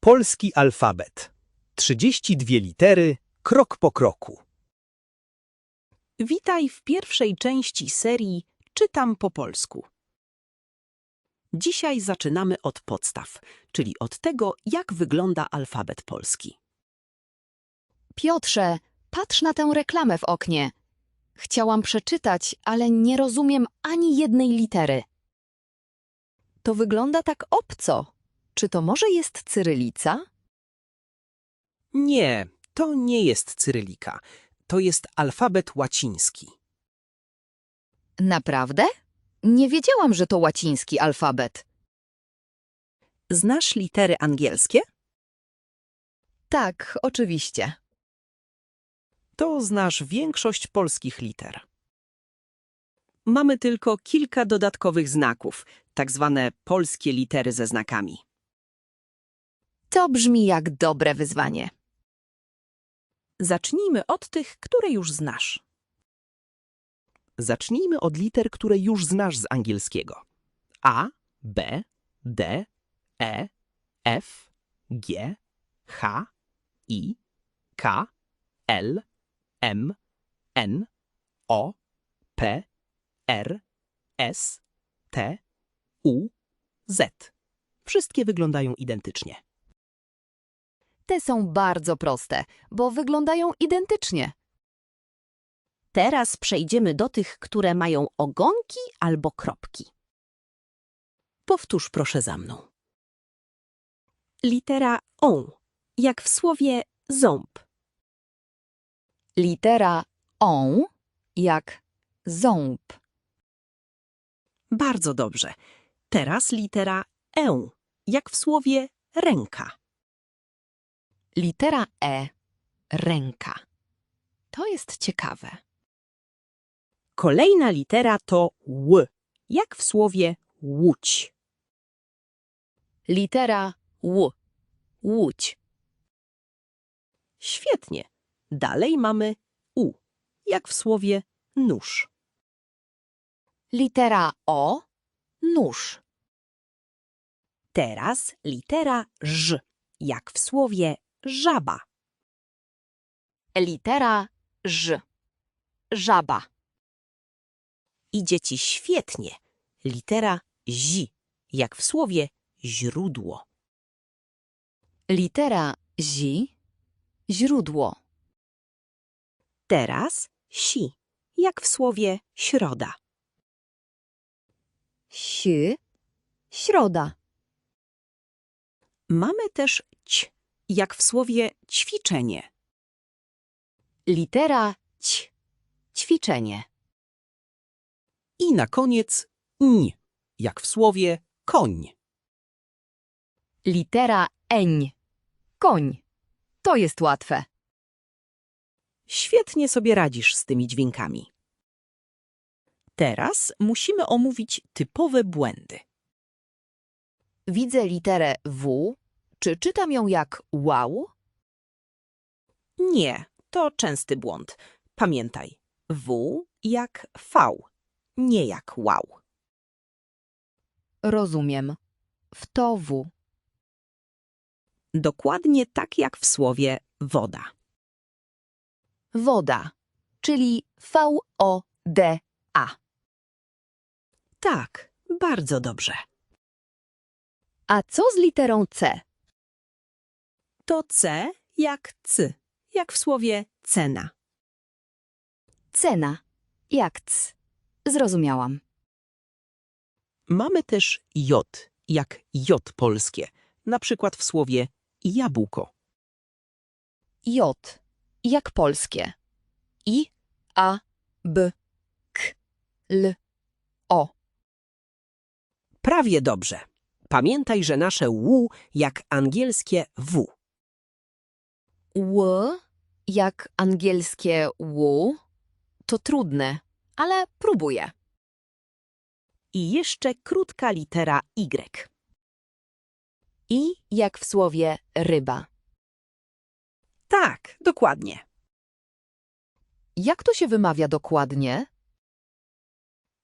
Polski alfabet. 32 litery, krok po kroku. Witaj w pierwszej części serii Czytam po polsku. Dzisiaj zaczynamy od podstaw, czyli od tego, jak wygląda alfabet polski. Piotrze, patrz na tę reklamę w oknie. Chciałam przeczytać, ale nie rozumiem ani jednej litery. To wygląda tak obco. Czy to może jest cyrylica? Nie, to nie jest cyrylika. To jest alfabet łaciński. Naprawdę? Nie wiedziałam, że to łaciński alfabet. Znasz litery angielskie? Tak, oczywiście. To znasz większość polskich liter. Mamy tylko kilka dodatkowych znaków, tak zwane polskie litery ze znakami. To brzmi jak dobre wyzwanie. Zacznijmy od tych, które już znasz. Zacznijmy od liter, które już znasz z angielskiego. A, B, D, E, F, G, H, I, K, L, M, N, O, P, R, S, T, U, Z. Wszystkie wyglądają identycznie. Te są bardzo proste, bo wyglądają identycznie. Teraz przejdziemy do tych, które mają ogonki albo kropki. Powtórz proszę za mną. Litera O, jak w słowie ząb. Litera O jak ząb. Bardzo dobrze. Teraz litera E, jak w słowie ręka. Litera E, ręka. To jest ciekawe. Kolejna litera to Ł, jak w słowie łódź. Litera Ł, łódź. Świetnie. Dalej mamy U, jak w słowie nóż. Litera O, nóż. Teraz litera Ż, jak w słowie żaba. Litera Ż, żaba. Idzie ci świetnie. Litera Zi, jak w słowie źródło. Litera Zi, źródło. Teraz Si, jak w słowie środa. Si, środa. Mamy też Ć, jak w słowie ćwiczenie. Litera Ć, ćwiczenie. I na koniec Ń, jak w słowie koń. Litera Eń, koń. To jest łatwe. Świetnie sobie radzisz z tymi dźwiękami. Teraz musimy omówić typowe błędy. Widzę literę W. Czy czytam ją jak wow? Nie, to częsty błąd. Pamiętaj, W jak V, nie jak wow. Rozumiem. W to W. Dokładnie tak jak w słowie woda. Woda, czyli V-O-D-A. Tak, bardzo dobrze. A co z literą C? To C jak C, jak w słowie cena. Cena, jak c. Zrozumiałam. Mamy też J, jak J polskie, na przykład w słowie jabłko. J, jak polskie. I, A, B, K, L, O. Prawie dobrze. Pamiętaj, że nasze ł jak angielskie W. Ł, jak angielskie ł. To trudne, ale próbuję. I jeszcze krótka litera Y. I, jak w słowie ryba. Tak, dokładnie. Jak to się wymawia dokładnie?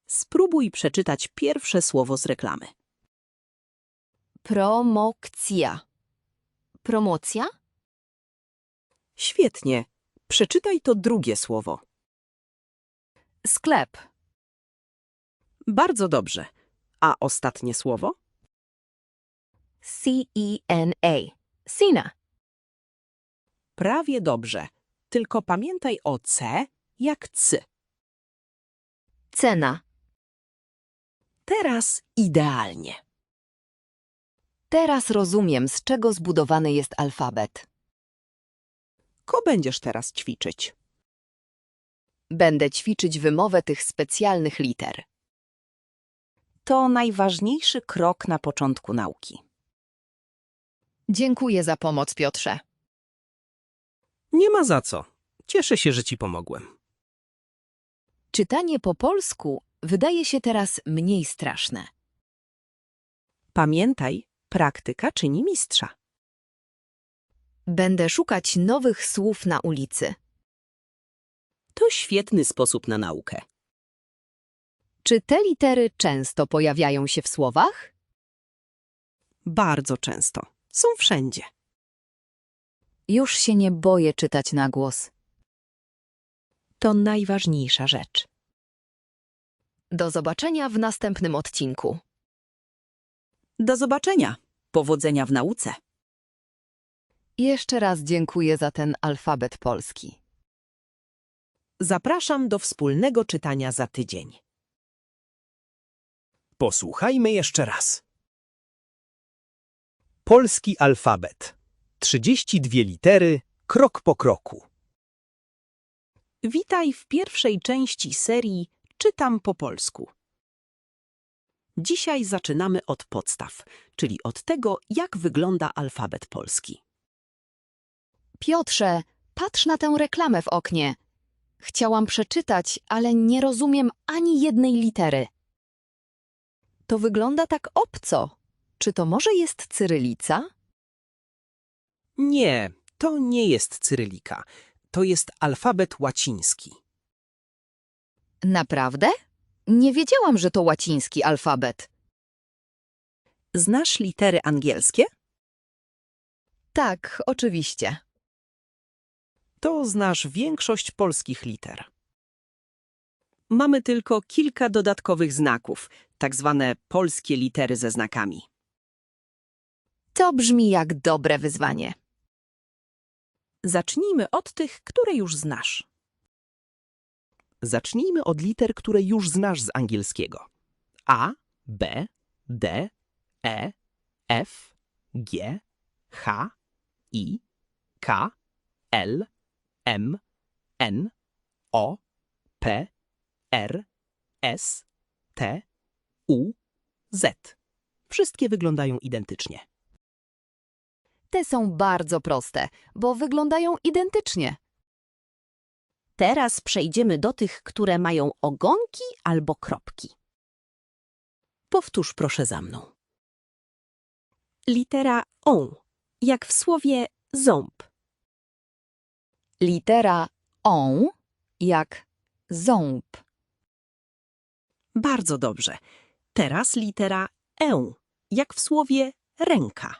Spróbuj przeczytać pierwsze słowo z reklamy. Promokcja. Promocja? Świetnie. Przeczytaj to drugie słowo. Sklep. Bardzo dobrze. A ostatnie słowo? C-E-N-A. Cena. Prawie dobrze. Tylko pamiętaj o C jak C. Cena. Teraz idealnie. Teraz rozumiem, z czego zbudowany jest alfabet. Ko będziesz teraz ćwiczyć? Będę ćwiczyć wymowę tych specjalnych liter. To najważniejszy krok na początku nauki. Dziękuję za pomoc, Piotrze. Nie ma za co. Cieszę się, że ci pomogłem. Czytanie po polsku wydaje się teraz mniej straszne. Pamiętaj, praktyka czyni mistrza. Będę szukać nowych słów na ulicy. To świetny sposób na naukę. Czy te litery często pojawiają się w słowach? Bardzo często. Są wszędzie. Już się nie boję czytać na głos. To najważniejsza rzecz. Do zobaczenia w następnym odcinku. Do zobaczenia. Powodzenia w nauce. Jeszcze raz dziękuję za ten alfabet polski. Zapraszam do wspólnego czytania za tydzień. Posłuchajmy jeszcze raz. Polski alfabet. 32 litery, krok po kroku. Witaj w pierwszej części serii Czytam po polsku. Dzisiaj zaczynamy od podstaw, czyli od tego, jak wygląda alfabet polski. Piotrze, patrz na tę reklamę w oknie. Chciałam przeczytać, ale nie rozumiem ani jednej litery. To wygląda tak obco. Czy to może jest cyrylica? Nie, to nie jest cyrylika. To jest alfabet łaciński. Naprawdę? Nie wiedziałam, że to łaciński alfabet. Znasz litery angielskie? Tak, oczywiście. To znasz większość polskich liter. Mamy tylko kilka dodatkowych znaków, tak zwane polskie litery ze znakami. To brzmi jak dobre wyzwanie. Zacznijmy od tych, które już znasz. Zacznijmy od liter, które już znasz z angielskiego. A, B, D, E, F, G, H, I, K, L, M, N, O, P, R, S, T, U, Z. Wszystkie wyglądają identycznie. Te są bardzo proste, bo wyglądają identycznie. Teraz przejdziemy do tych, które mają ogonki albo kropki. Powtórz proszę za mną. Litera O, jak w słowie ząb. Litera O jak ząb. Bardzo dobrze. Teraz litera E, jak w słowie ręka.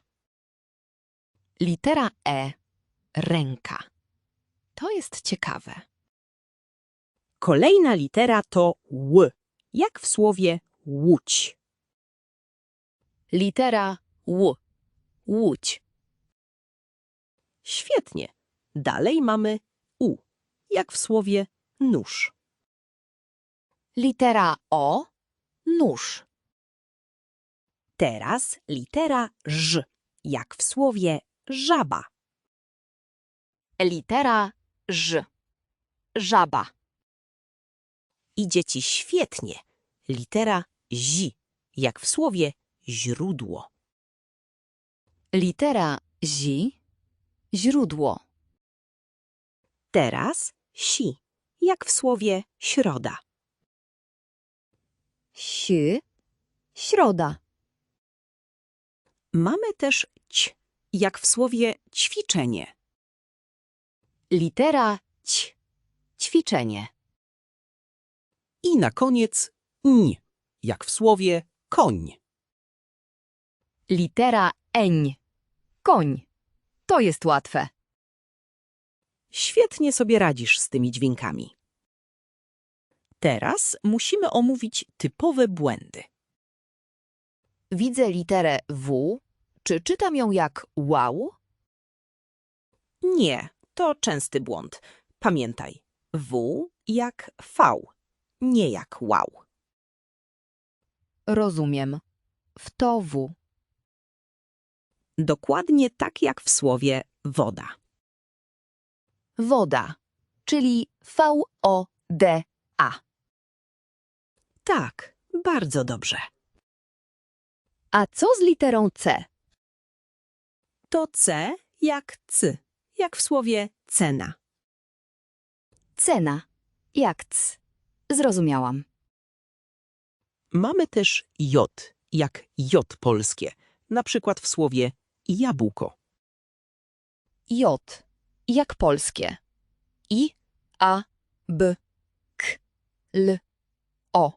Litera E ręka. To jest ciekawe. Kolejna litera to Ł, jak w słowie łódź. Litera Ł. Łódź. Świetnie. Dalej mamy U, jak w słowie nóż. Litera O. Nóż. Teraz litera Ż, jak w słowie żaba. Litera Ż. Żaba. Idzie ci świetnie. Litera Zi, jak w słowie źródło. Litera Zi. Źródło. Teraz Si, jak w słowie środa. Si. Środa. Mamy też Ć, jak w słowie ćwiczenie. Litera Ć. Ćwiczenie. I na koniec Ń, jak w słowie koń. Litera Eń. Koń. To jest łatwe. Świetnie sobie radzisz z tymi dźwiękami. Teraz musimy omówić typowe błędy. Widzę literę W. Czy czytam ją jak wow? Nie, to częsty błąd. Pamiętaj, W jak V, nie jak wow. Rozumiem. W to W. Dokładnie tak jak w słowie woda. Woda, czyli V-O-D-A. Tak, bardzo dobrze. A co z literą C? To C jak C, jak w słowie cena. Cena, jak c. Zrozumiałam. Mamy też J, jak J polskie, na przykład w słowie jabłko. J, jak polskie. I, A, B, K, L, O.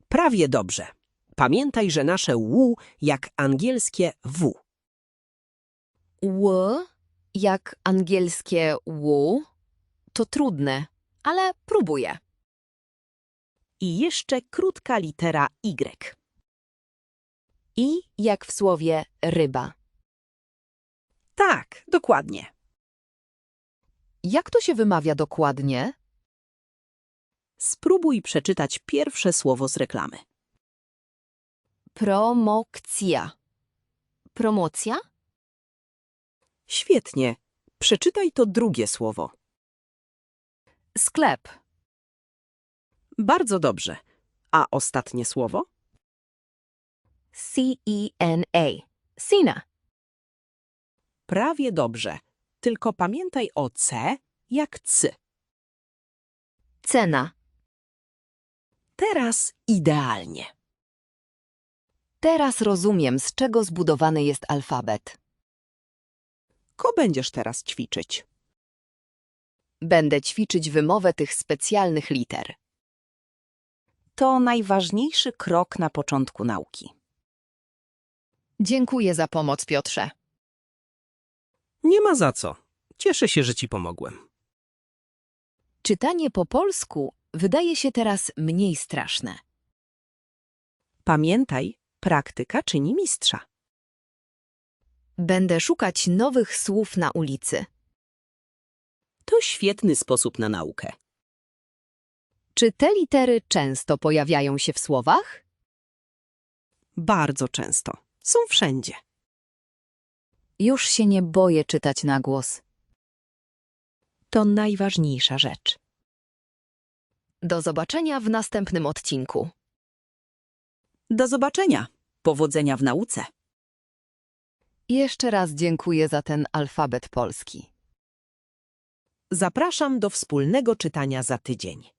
Prawie dobrze. Pamiętaj, że nasze ł jak angielskie W. Ł, jak angielskie ł. To trudne, ale próbuję. I jeszcze krótka litera Y. I, jak w słowie ryba. Tak, dokładnie. Jak to się wymawia dokładnie? Spróbuj przeczytać pierwsze słowo z reklamy. Promokcja. Promocja? Świetnie. Przeczytaj to drugie słowo. Sklep. Bardzo dobrze. A ostatnie słowo? C-E-N-A. Cena. Prawie dobrze. Tylko pamiętaj o C jak C. Cena. Teraz idealnie. Teraz rozumiem, z czego zbudowany jest alfabet. Ko będziesz teraz ćwiczyć? Będę ćwiczyć wymowę tych specjalnych liter. To najważniejszy krok na początku nauki. Dziękuję za pomoc, Piotrze. Nie ma za co. Cieszę się, że ci pomogłem. Czytanie po polsku wydaje się teraz mniej straszne. Pamiętaj, praktyka czyni mistrza. Będę szukać nowych słów na ulicy. To świetny sposób na naukę. Czy te litery często pojawiają się w słowach? Bardzo często. Są wszędzie. Już się nie boję czytać na głos. To najważniejsza rzecz. Do zobaczenia w następnym odcinku. Do zobaczenia. Powodzenia w nauce. Jeszcze raz dziękuję za ten alfabet polski. Zapraszam do wspólnego czytania za tydzień.